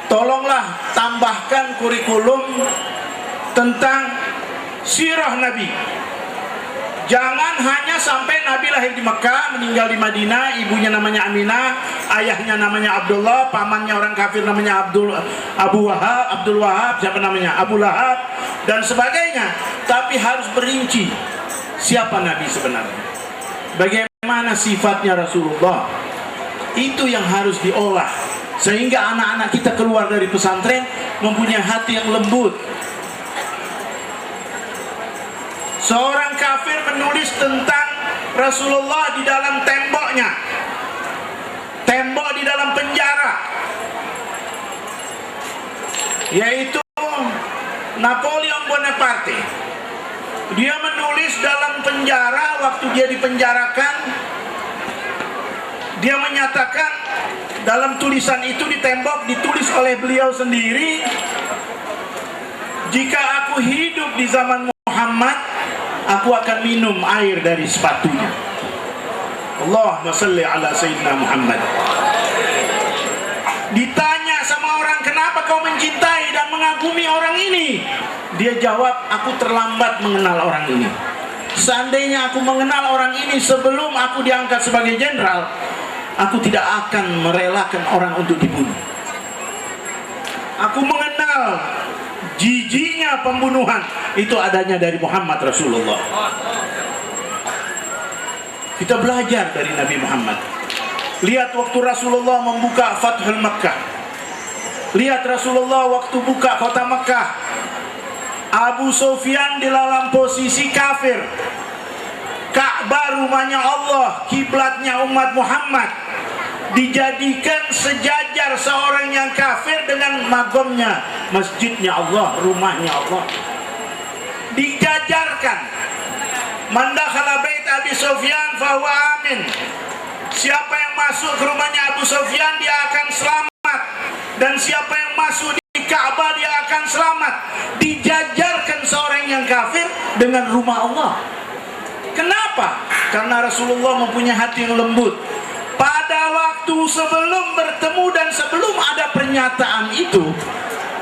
tolonglah tambahkan kurikulum tentang sirah Nabi. Jangan hanya sampai Nabi lahir di Mekah, meninggal di Madinah, ibunya namanya Aminah, ayahnya namanya Abdullah, pamannya orang kafir namanya Abdul Wahab, siapa namanya? Abu Lahab, dan sebagainya. Tapi harus berinci siapa Nabi sebenarnya, bagaimana sifatnya Rasulullah. Itu yang harus diolah, sehingga anak-anak kita keluar dari pesantren mempunyai hati yang lembut. Seorang kafir menulis tentang Rasulullah di dalam temboknya, tembok di dalam penjara, yaitu Napoleon Bonaparte. Dia menulis dalam penjara, waktu dia dipenjarakan, dia menyatakan dalam tulisan itu di tembok, ditulis oleh beliau sendiri, jika aku hidup di zaman Muhammad, aku akan minum air dari sepatunya. Allahumma salli ala Sayyidina Muhammad. Ditanya sama orang, kenapa kau mencintai dan mengagumi orang ini? Dia jawab, aku terlambat mengenal orang ini. Seandainya aku mengenal orang ini sebelum aku diangkat sebagai jenderal, aku tidak akan merelakan orang untuk dibunuh. Aku mengenal jijiknya pembunuhan, itu adanya dari Muhammad Rasulullah. Kita belajar dari Nabi Muhammad. Lihat waktu Rasulullah membuka Fathul Makkah, lihat Rasulullah waktu buka kota Makkah, Abu Sufyan di dalam posisi kafir, Ka'bah rumahnya Allah, kiblatnya umat Muhammad, dijadikan sejajar seorang yang kafir dengan magomnya, masjidnya Allah, rumahnya Allah, dijajarkan. Man dakhala bait Abi Sufyan fahuwa amin. Siapa yang masuk ke rumahnya Abu Sufyan, dia akan selamat, dan siapa yang masuk di Ka'bah, dia akan selamat. Dijajarkan seorang yang kafir dengan rumah Allah. Kenapa? Karena Rasulullah mempunyai hati yang lembut. Pada waktu sebelum bertemu dan sebelum ada pernyataan itu,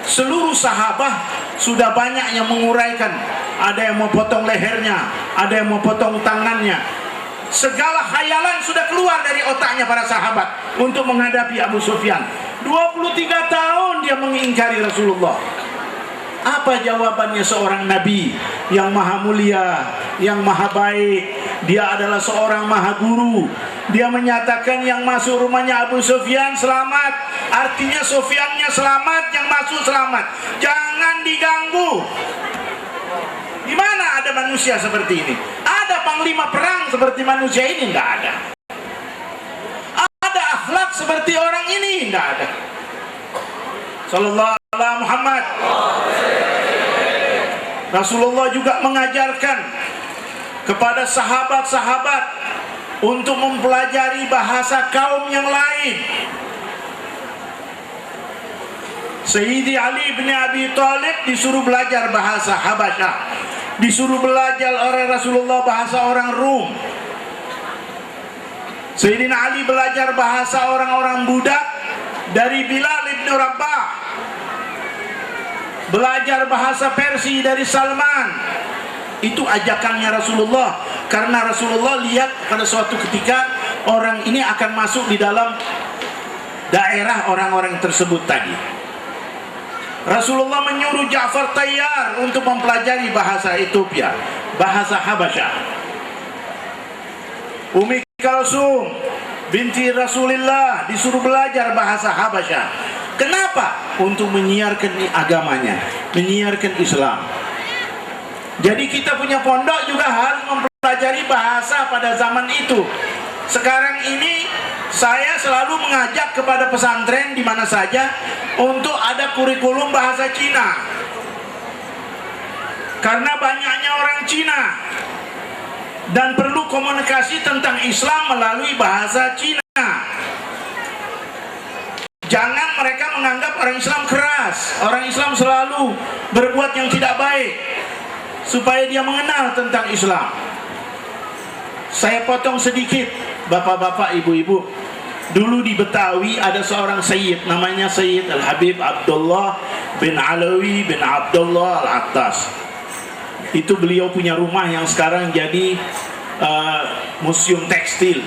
seluruh sahabat sudah banyak yang menguraikan. Ada yang mau potong lehernya, ada yang mau potong tangannya. Segala khayalan sudah keluar dari otaknya para sahabat untuk menghadapi Abu Sufyan. 23 tahun dia mengingkari Rasulullah. Apa jawabannya seorang Nabi yang maha mulia, yang maha baik? Dia adalah seorang maha guru. Dia menyatakan yang masuk rumahnya Abu Sufyan selamat, artinya Sufyannya selamat, yang masuk selamat. Jangan diganggu. Di mana ada manusia seperti ini? Ada panglima perang seperti manusia ini? Enggak ada. Ada akhlak seperti orang ini? Enggak ada. Sallallahu alaihi Muhammad. Rasulullah juga mengajarkan kepada sahabat-sahabat untuk mempelajari bahasa kaum yang lain. Sayyidi Ali bin Abi Thalib disuruh belajar bahasa Habasyah, disuruh belajar oleh Rasulullah bahasa orang Rum. Sayyidina Ali belajar bahasa orang-orang budak dari Bilal bin Rabah, belajar bahasa Persia dari Salman. Itu ajakannya Rasulullah, karena Rasulullah lihat pada suatu ketika orang ini akan masuk di dalam daerah orang-orang tersebut tadi. Rasulullah menyuruh Ja'far Tayyar untuk mempelajari bahasa Ethiopia, bahasa Habasyah. Umi Kalsum binti Rasulullah disuruh belajar bahasa Habasyah. Kenapa? Untuk menyiarkan agamanya, menyiarkan Islam. Jadi kita punya pondok juga harus mempelajari bahasa pada zaman itu. Sekarang ini saya selalu mengajak kepada pesantren di mana saja untuk ada kurikulum bahasa Cina. Karena banyaknya orang Cina dan perlu komunikasi tentang Islam melalui bahasa Cina. Jangan mereka menganggap orang Islam keras, orang Islam selalu berbuat yang tidak baik, supaya dia mengenal tentang Islam. Saya potong sedikit, bapak-bapak, ibu-ibu. Dulu di Betawi ada seorang Sayyid, namanya Sayyid Al-Habib Abdullah bin Alawi bin Abdullah Al-Attas. Itu beliau punya rumah yang sekarang jadi museum tekstil.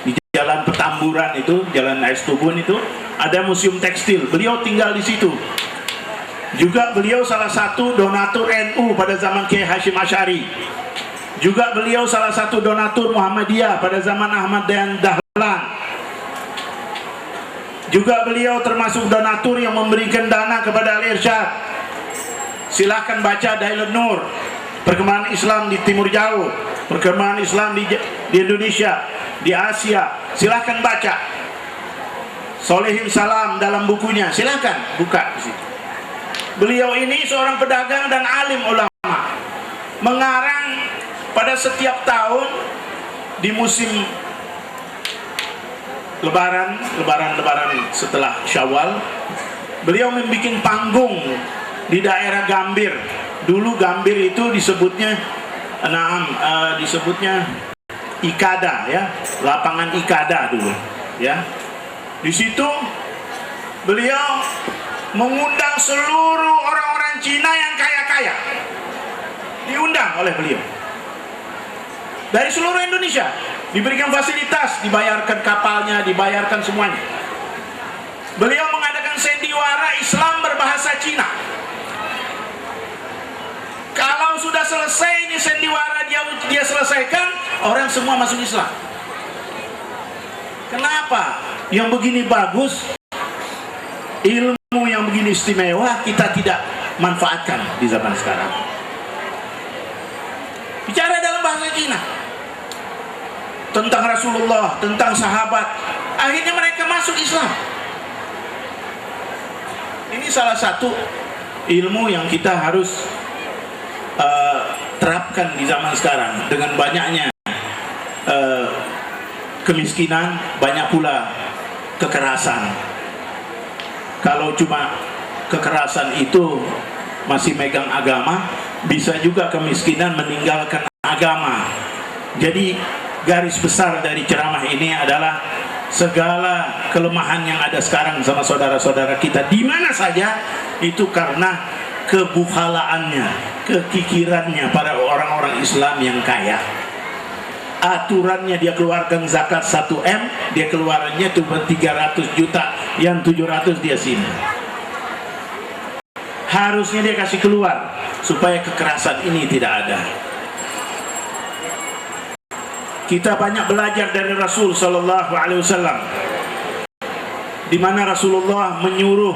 Di Jalan Petamburan itu, Jalan Ais Tubun itu, ada museum tekstil. Beliau tinggal di situ. Juga beliau salah satu donatur NU pada zaman Kiai Hashim Asy'ari. Juga beliau salah satu donatur Muhammadiyah pada zaman Ahmad Dahlan. Juga beliau termasuk donatur yang memberikan dana kepada Al-Irsyad. Silahkan baca Dalailun Nur, perkembangan Islam di Timur Jauh, perkembangan Islam di Indonesia, di Asia. Silahkan baca. Solehin Salam dalam bukunya, silahkan buka di situ. Beliau ini seorang pedagang dan alim ulama, mengarang pada setiap tahun di musim lebaran setelah Syawal, beliau membuat panggung di daerah Gambir. Dulu Gambir itu disebutnya disebutnya Ikada, ya, lapangan Ikada dulu, ya. Di situ beliau mengundang seluruh orang-orang Cina yang kaya-kaya, diundang oleh beliau dari seluruh Indonesia, diberikan fasilitas, dibayarkan kapalnya, dibayarkan semuanya. Beliau mengadakan sendiwara Islam berbahasa Cina. Kalau sudah selesai ini sendiwara dia selesaikan, orang semua masuk Islam. Kenapa? Yang begini bagus, ilmu yang begini istimewa, kita tidak manfaatkan di zaman sekarang. Bicara dalam bahasa Cina tentang Rasulullah, tentang sahabat, akhirnya mereka masuk Islam. Ini salah satu ilmu yang kita harus terapkan di zaman sekarang. Dengan banyaknya kemiskinan, banyak pula kekerasan. Kalau cuma kekerasan itu masih megang agama, bisa juga kemiskinan meninggalkan agama. Jadi garis besar dari ceramah ini adalah segala kelemahan yang ada sekarang sama saudara-saudara kita di mana saja itu karena kebukhalaannya, kekikirannya para orang-orang Islam yang kaya. Aturannya dia keluarkan zakat 1M, dia keluarannya cuma 300 juta, yang 700 dia sini. Harusnya dia kasih keluar supaya kekerasan ini tidak ada. Kita banyak belajar dari Rasul Sallallahu Alaihi Wasallam, di mana Rasulullah menyuruh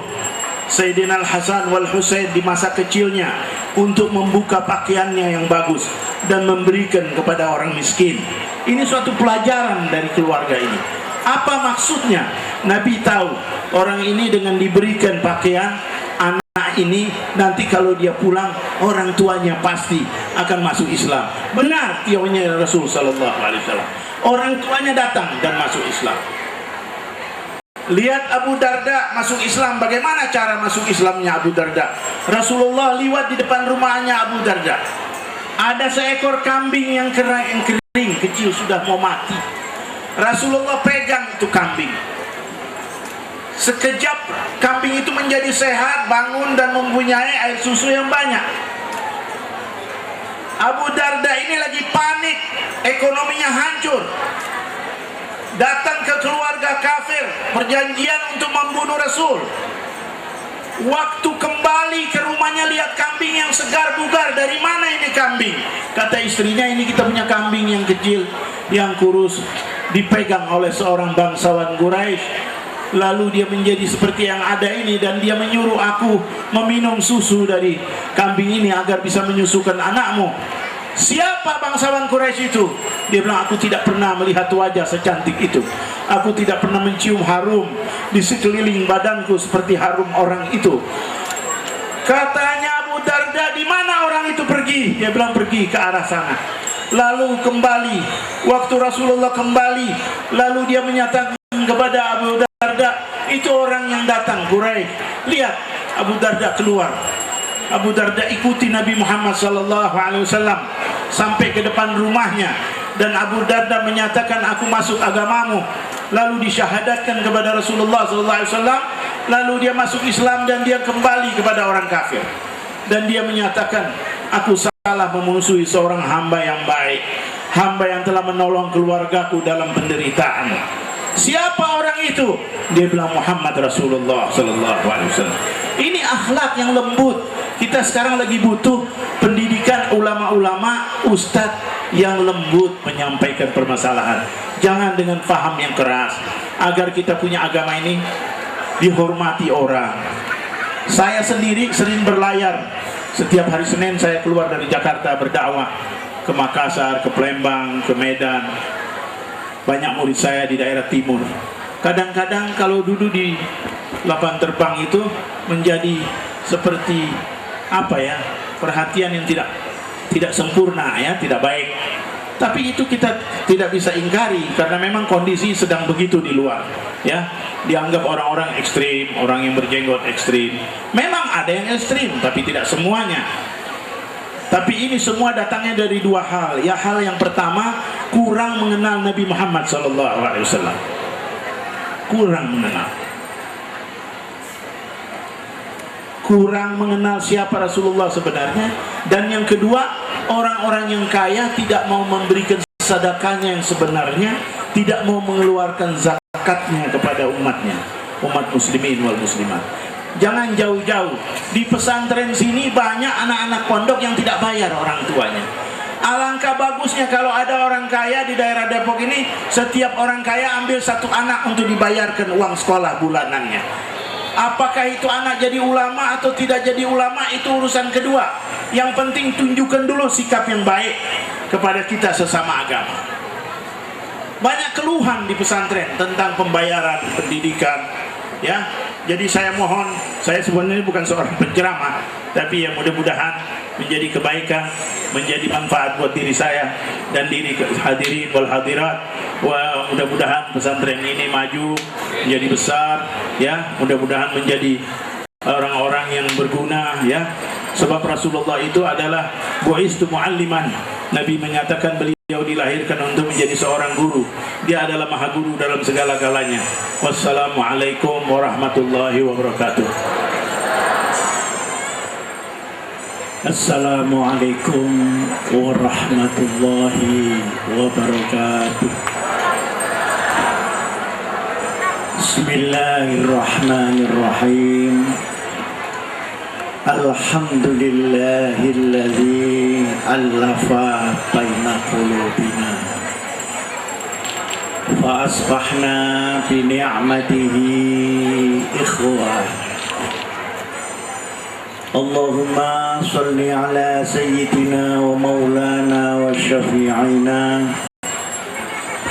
Sayyidina Al-Hasan wal Husain di masa kecilnya untuk membuka pakaiannya yang bagus dan memberikan kepada orang miskin. Ini suatu pelajaran dari keluarga ini. Apa maksudnya? Nabi tahu orang ini dengan diberikan pakaian, anak ini nanti kalau dia pulang orang tuanya pasti akan masuk Islam. Benar tiaunya Rasul Sallallahu Alaihi Wasallam. Orang tuanya datang dan masuk Islam. Lihat Abu Darda masuk Islam. Bagaimana cara masuk Islamnya Abu Darda? Rasulullah liwat di depan rumahnya Abu Darda. Ada seekor kambing yang kering kecil sudah mau mati. Rasulullah pegang itu kambing. Sekejap kambing itu menjadi sehat, bangun dan mempunyai air susu yang banyak. Abu Darda ini lagi panik, ekonominya hancur. Datang ke keluarga kafir, perjanjian untuk membunuh Rasul. Waktu kembali ke rumahnya lihat kambing yang segar bugar. Dari mana ini kambing? Kata istrinya, ini kita punya kambing yang kecil, yang kurus, dipegang oleh seorang bangsawan Quraisy. Lalu dia menjadi seperti yang ada ini, dan dia menyuruh aku meminum susu dari kambing ini agar bisa menyusukan anakmu. Siapa bangsawan Quraisy itu? Dia bilang, aku tidak pernah melihat wajah secantik itu. Aku tidak pernah mencium harum di sekeliling badanku seperti harum orang itu. Katanya Abu Darda, di mana orang itu pergi? Dia bilang pergi ke arah sana. Lalu kembali, waktu Rasulullah kembali, lalu dia menyatakan kepada Abu Darda, itu orang yang datang Quraisy. Lihat, Abu Darda keluar. Abu Darda ikuti Nabi Muhammad SAW sampai ke depan rumahnya, dan Abu Darda menyatakan, aku masuk agamamu. lalu disyahadatkan kepada Rasulullah SAW, lalu dia masuk Islam dan dia kembali kepada orang kafir, dan dia menyatakan, aku salah memusuhi seorang hamba yang baik, hamba yang telah menolong keluargaku dalam penderitaan. Siapa orang itu? Dia bilang Muhammad Rasulullah SAW. Ini akhlak yang lembut. Kita sekarang lagi butuh pendidikan ulama-ulama, ustadz yang lembut menyampaikan permasalahan. Jangan dengan faham yang keras, agar kita punya agama ini dihormati orang. Saya sendiri sering berlayar. Setiap hari Senin saya keluar dari Jakarta berdakwah ke Makassar, ke Palembang, ke Medan. Banyak murid saya di daerah timur. Kadang-kadang kalau duduk di lapangan terbang itu menjadi seperti apa ya, perhatian yang tidak sempurna ya, tidak baik. Tapi itu kita tidak bisa ingkari karena memang kondisi sedang begitu di luar ya. Dianggap orang-orang ekstrim, orang yang berjenggot ekstrim. Memang ada yang ekstrim, tapi tidak semuanya. Tapi ini semua datangnya dari dua hal. Ya, hal yang pertama, kurang mengenal Nabi Muhammad SAW. Kurang mengenal. Kurang mengenal siapa Rasulullah sebenarnya. Dan yang kedua, orang-orang yang kaya tidak mau memberikan sedekahnya yang sebenarnya, tidak mau mengeluarkan zakatnya kepada umatnya, umat muslimin wal muslimat. Jangan jauh-jauh. Di pesantren sini banyak anak-anak pondok yang tidak bayar orang tuanya. Alangkah bagusnya kalau ada orang kaya di daerah Depok ini, setiap orang kaya ambil satu anak untuk dibayarkan uang sekolah bulanannya. Apakah itu anak jadi ulama atau tidak jadi ulama, itu urusan kedua. Yang penting tunjukkan dulu sikap yang baik kepada kita sesama agama. Banyak keluhan di pesantren tentang pembayaran pendidikan ya. Jadi saya mohon, saya sebenarnya bukan seorang penceramah, tapi yang mudah-mudahan menjadi kebaikan, menjadi manfaat buat diri saya dan diri hadirin wal hadirat. Wah, mudah-mudahan pesantren ini maju, menjadi besar ya, mudah-mudahan menjadi orang-orang yang berguna ya. Sebab Rasulullah itu adalah bu'istu mu'alliman. Nabi menyatakan beliau dilahirkan untuk menjadi seorang guru. Dia adalah maha guru dalam segala-galanya. Wassalamualaikum warahmatullahi wabarakatuh. Assalamualaikum warahmatullahi wabarakatuh. Bismillahirrahmanirrahim. Alhamdulillahilladzi allafa baina qulubina fa asbahna bi ni'matihi ikhwah. Allahumma salli ala sayyidina wa maulana wa syafi'ina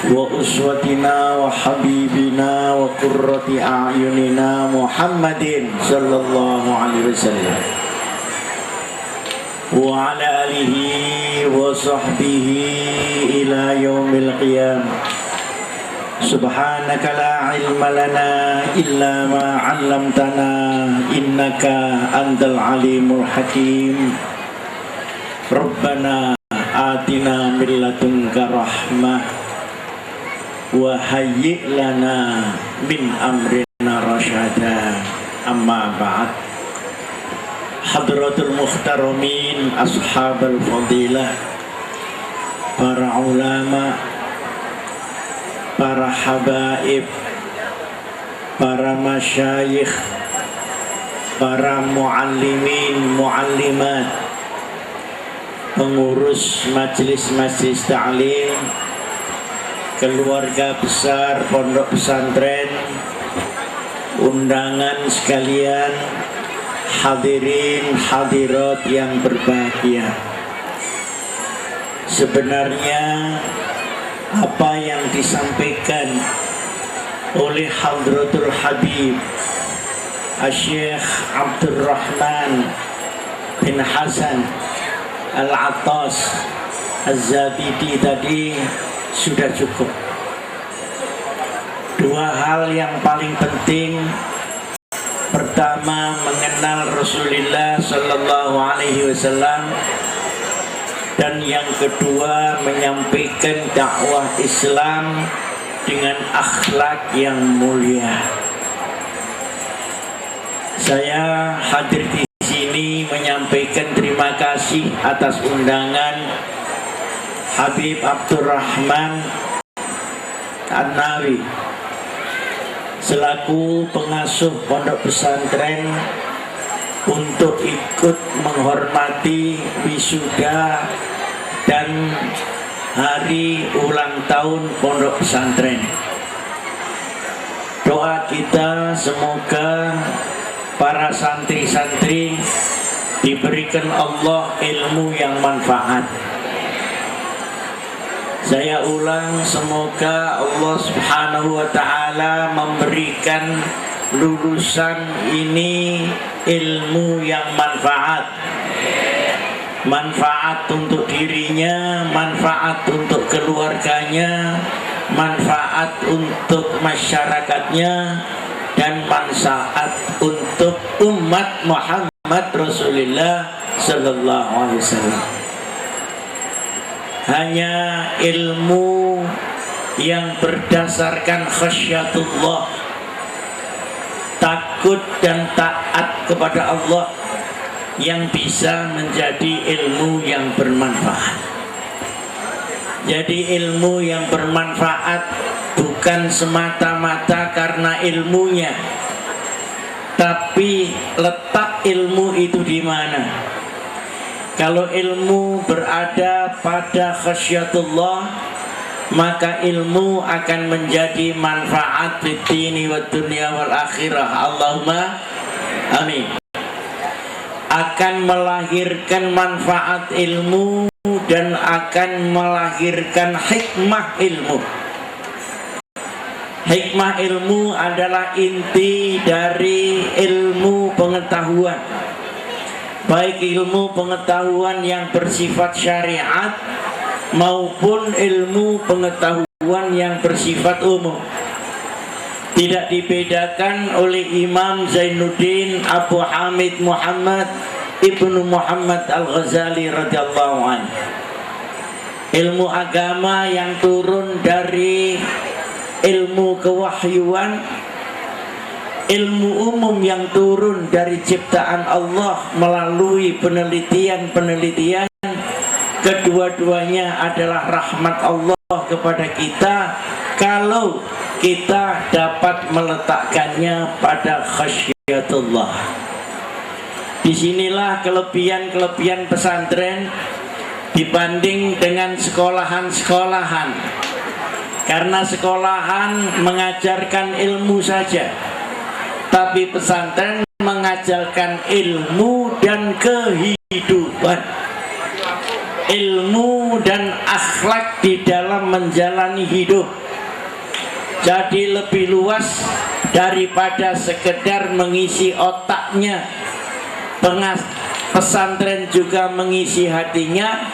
wa uswatina wa habibina wa qurrati a'yunina Muhammadin sallallahu alaihi wasallam wa ala alihi wa sahbihi ila yaumil qiyamah. Subhanaka la ilma lana illa ma 'allamtana innaka antal alimul hakim. Rabbana atina min ladunka rahmah wa hayyi' lana min amrina rasyada. Amma ba'd. Hadratul muhtaramin, ashabul fadilah, para ulama, para habaib, para masyayikh, para muallimin, muallimat, pengurus majelis-majelis ta'lim, keluarga besar pondok pesantren, undangan sekalian, hadirin hadirat yang berbahagia. Sebenarnya apa yang disampaikan oleh Hadratul Habib Syekh Abdurrahman bin Hasan Al-Attas Az-Zabidi tadi sudah cukup. Dua hal yang paling penting. Pertama, mengenal Rasulullah Sallallahu Alaihi Wasallam, dan yang kedua menyampaikan dakwah Islam dengan akhlak yang mulia. Saya hadir di sini menyampaikan terima kasih atas undangan Habib Abdurrahman An-Nawi selaku pengasuh pondok pesantren untuk ikut menghormati wisuda dan hari ulang tahun pondok pesantren. Doa kita semoga para santri-santri diberikan Allah ilmu yang manfaat. Saya ulang, semoga Allah Subhanahu wa ta'ala memberikan lulusan ini ilmu yang manfaat. Manfaat untuk dirinya, manfaat untuk keluarganya, manfaat untuk masyarakatnya, dan manfaat untuk umat Muhammad Rasulullah Sallallahu Alaihi Wasallam. Hanya ilmu yang berdasarkan khasyatullah, takut dan taat kepada Allah, yang bisa menjadi ilmu yang bermanfaat. Jadi ilmu yang bermanfaat bukan semata-mata karena ilmunya, tapi letak ilmu itu di mana? Kalau ilmu berada pada khasyatullah, maka ilmu akan menjadi manfaat fid dini wad dunya wal akhirah. Allahumma amin. Akan melahirkan manfaat ilmu dan akan melahirkan hikmah ilmu. Hikmah ilmu adalah inti dari ilmu pengetahuan, baik ilmu pengetahuan yang bersifat syariat maupun ilmu pengetahuan yang bersifat umum. Tidak dibedakan oleh Imam Zainuddin Abu Hamid Muhammad Ibnu Muhammad Al-Ghazali radhiyallahu anhu. Ilmu agama yang turun dari ilmu kewahyuan, ilmu umum yang turun dari ciptaan Allah melalui penelitian-penelitian, kedua-duanya adalah rahmat Allah kepada kita kalau kita dapat meletakkannya pada khasyatullah. Disinilah kelebihan-kelebihan pesantren dibanding dengan sekolahan-sekolahan. Karena sekolahan mengajarkan ilmu saja, tapi pesantren mengajarkan ilmu dan kehidupan, ilmu dan akhlak di dalam menjalani hidup. Jadi lebih luas daripada sekedar mengisi otaknya. Pesantren juga mengisi hatinya,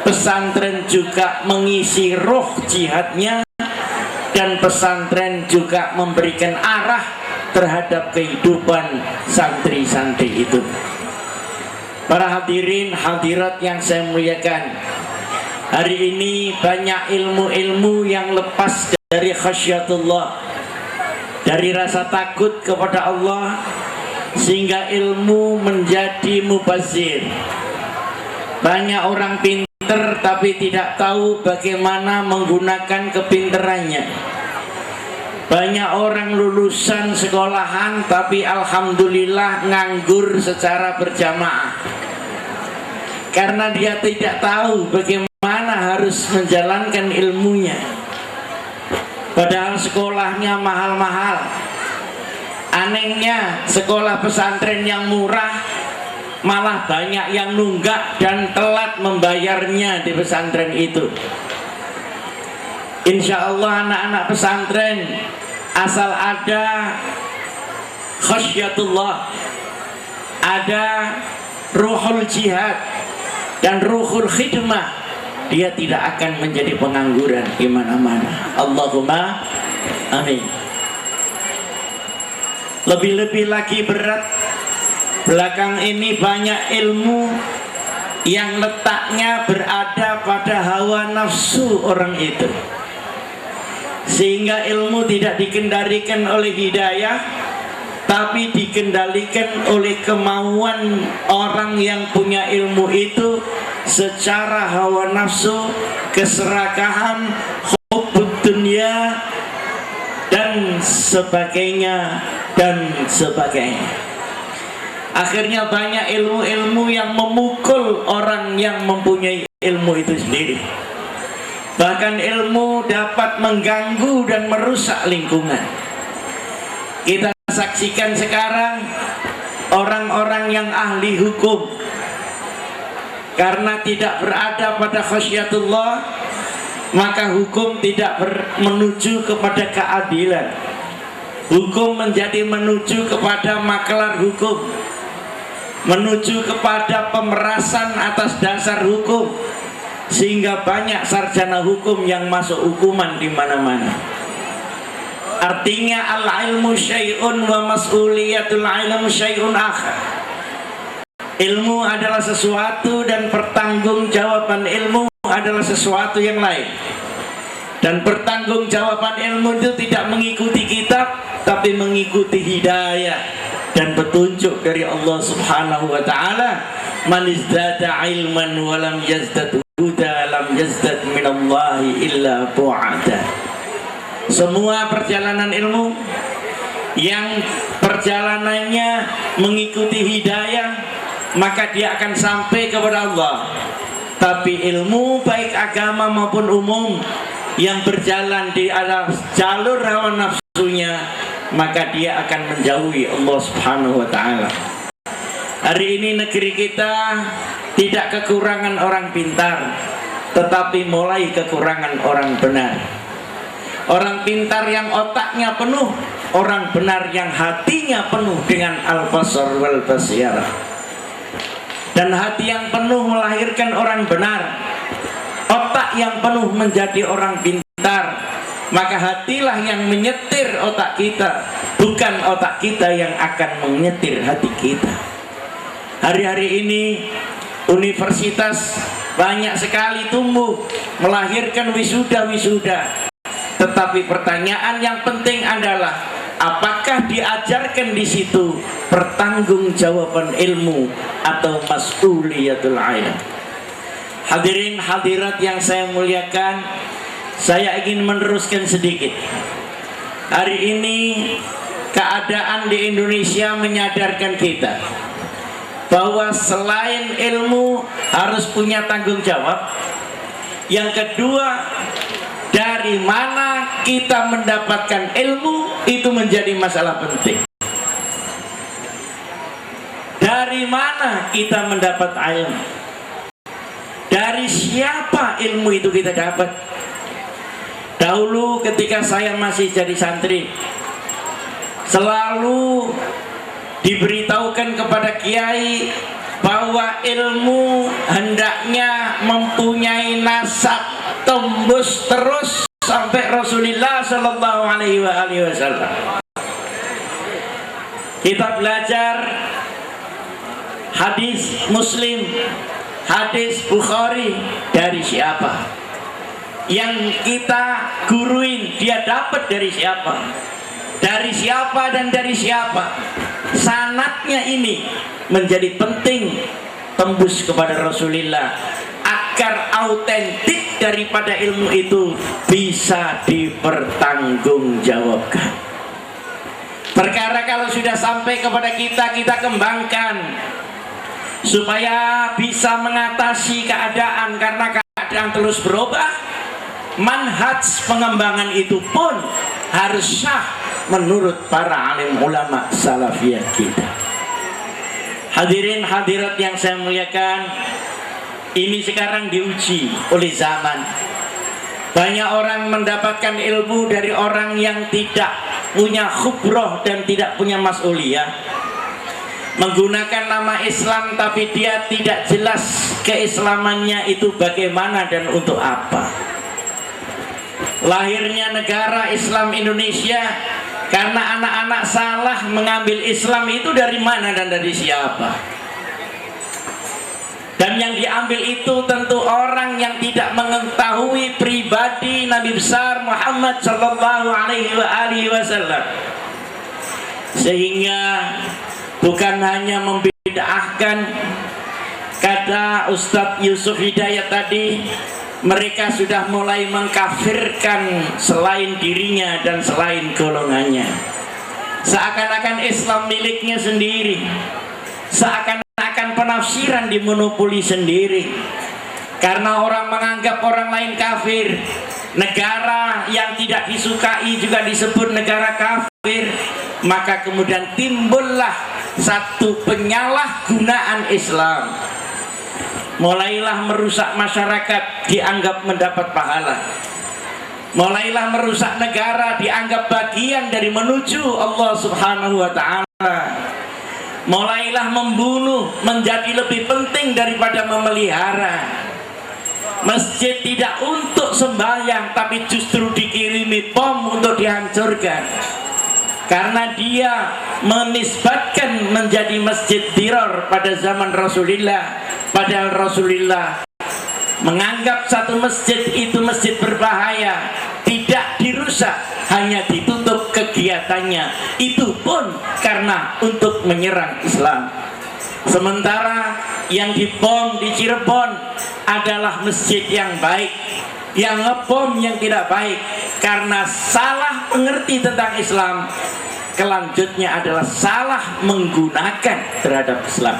pesantren juga mengisi roh jihadnya, dan pesantren juga memberikan arah terhadap kehidupan santri-santri itu. Para hadirin hadirat yang saya muliakan, hari ini banyak ilmu-ilmu yang lepas dari khasyatullah, dari rasa takut kepada Allah, sehingga ilmu menjadi mubazir. Banyak orang pintar tapi tidak tahu bagaimana menggunakan kepinterannya. Banyak orang lulusan sekolahan tapi alhamdulillah nganggur secara berjamaah, karena dia tidak tahu bagaimana harus menjalankan ilmunya. Padahal sekolahnya mahal-mahal. Anehnya sekolah pesantren yang murah malah banyak yang nunggak dan telat membayarnya di pesantren itu. Insya Allah anak-anak pesantren asal ada khasyatullah, ada ruhul jihad dan ruhul khidmah, dia tidak akan menjadi pengangguran di mana-mana. Allahumma amin. Lebih-lebih lagi berat, belakang ini banyak ilmu yang letaknya berada pada hawa nafsu orang itu. sehingga ilmu tidak dikendalikan oleh hidayah, tapi dikendalikan oleh kemauan orang yang punya ilmu itu secara hawa nafsu, keserakahan, hubbud dunia, dan sebagainya dan sebagainya. Akhirnya banyak ilmu-ilmu yang memukul orang yang mempunyai ilmu itu sendiri. Bahkan ilmu dapat mengganggu dan merusak lingkungan. Kita saksikan sekarang orang-orang yang ahli hukum, karena tidak berada pada khasyatullah, maka hukum tidak menuju kepada keadilan. Hukum menjadi menuju kepada maklar hukum, menuju kepada pemerasan atas dasar hukum, sehingga banyak sarjana hukum yang masuk hukuman di mana-mana. Artinya al-ilmu syai'un wa mas'uliyatul ilmu syai'un akhar. Ilmu adalah sesuatu dan pertanggungjawaban ilmu adalah sesuatu yang lain. Dan pertanggungjawaban ilmu itu tidak mengikuti kitab, tapi mengikuti hidayah dan petunjuk dari Allah Subhanahu wa taala. Man izdada ilman wa lam yazdad huda lam yazdad minallahi illa bu'ada. Semua perjalanan ilmu yang perjalanannya mengikuti hidayah, maka dia akan sampai kepada Allah. Tapi ilmu baik agama maupun umum yang berjalan di atas jalur hawa nafsunya, maka dia akan menjauhi Allah Subhanahu wa taala. Hari ini negeri kita tidak kekurangan orang pintar, tetapi mulai kekurangan orang benar. Orang pintar yang otaknya penuh, orang benar yang hatinya penuh dengan al-basar wal basirah. Dan hati yang penuh melahirkan orang benar, otak yang penuh menjadi orang pintar. Maka hatilah yang menyetir otak kita, bukan otak kita yang akan menyetir hati kita. Hari-hari ini universitas banyak sekali tumbuh melahirkan wisuda-wisuda. Tetapi pertanyaan yang penting adalah, apakah diajarkan di situ pertanggungjawaban ilmu atau mas'uliyatul ilm? Hadirin hadirat yang saya muliakan, saya ingin meneruskan sedikit. Hari ini keadaan di Indonesia menyadarkan kita bahwa selain ilmu harus punya tanggung jawab. Yang kedua, dari mana kita mendapatkan ilmu itu menjadi masalah penting. Dari mana kita mendapat ilmu? Dari siapa ilmu itu kita dapat? Dahulu ketika saya masih jadi santri, selalu diberitahukan kepada kiai bahwa ilmu hendaknya mempunyai nasab tembus terus sampai Rasulullah Sallallahu Alaihi Wasallam. Kita belajar hadis Muslim, hadis Bukhari dari siapa? Yang kita guruin dia dapat dari siapa? Dari siapa dan dari siapa? Sanadnya ini menjadi penting tembus kepada Rasulullah agar autentik daripada ilmu itu bisa dipertanggungjawabkan. Perkara kalau sudah sampai kepada kita, kita kembangkan supaya bisa mengatasi keadaan, karena keadaan terus berubah. Manhaj pengembangan itu pun harus sah menurut para alim ulama salafiyah kita. Hadirin hadirat yang saya muliakan, ini sekarang diuji oleh zaman. Banyak orang mendapatkan ilmu dari orang yang tidak punya khubroh dan tidak punya mas'uliyah, menggunakan nama Islam tapi dia tidak jelas keislamannya itu bagaimana dan untuk apa. Lahirnya negara Islam Indonesia karena anak-anak salah mengambil Islam itu dari mana dan dari siapa. Dan yang diambil itu tentu orang yang tidak mengetahui pribadi Nabi besar Muhammad sallallahu alaihi wasallam. Sehingga bukan hanya membid'ahkan, kata Ustadz Yusuf Hidayat tadi, mereka sudah mulai mengkafirkan selain dirinya dan selain golongannya. Seakan-akan Islam miliknya sendiri, seakan-akan penafsiran dimonopoli sendiri. Karena orang menganggap orang lain kafir, negara yang tidak disukai juga disebut negara kafir, maka kemudian timbullah satu penyalahgunaan Islam. Mulailah merusak masyarakat, dianggap mendapat pahala. Mulailah merusak negara, dianggap bagian dari menuju Allah Subhanahu wa ta'ala. Mulailah membunuh menjadi lebih penting daripada memelihara. Masjid tidak untuk sembahyang, tapi justru dikirimi bom untuk dihancurkan. Karena dia menisbatkan menjadi masjid diror pada zaman Rasulullah, padahal Rasulullah menganggap satu masjid itu masjid berbahaya, tidak dirusak, hanya ditutup kegiatannya, itu pun karena untuk menyerang Islam. Sementara yang dibom di Cirebon adalah masjid yang baik, yang ngebom yang tidak baik karena salah mengerti tentang Islam. Kelanjutnya adalah salah menggunakan terhadap Islam.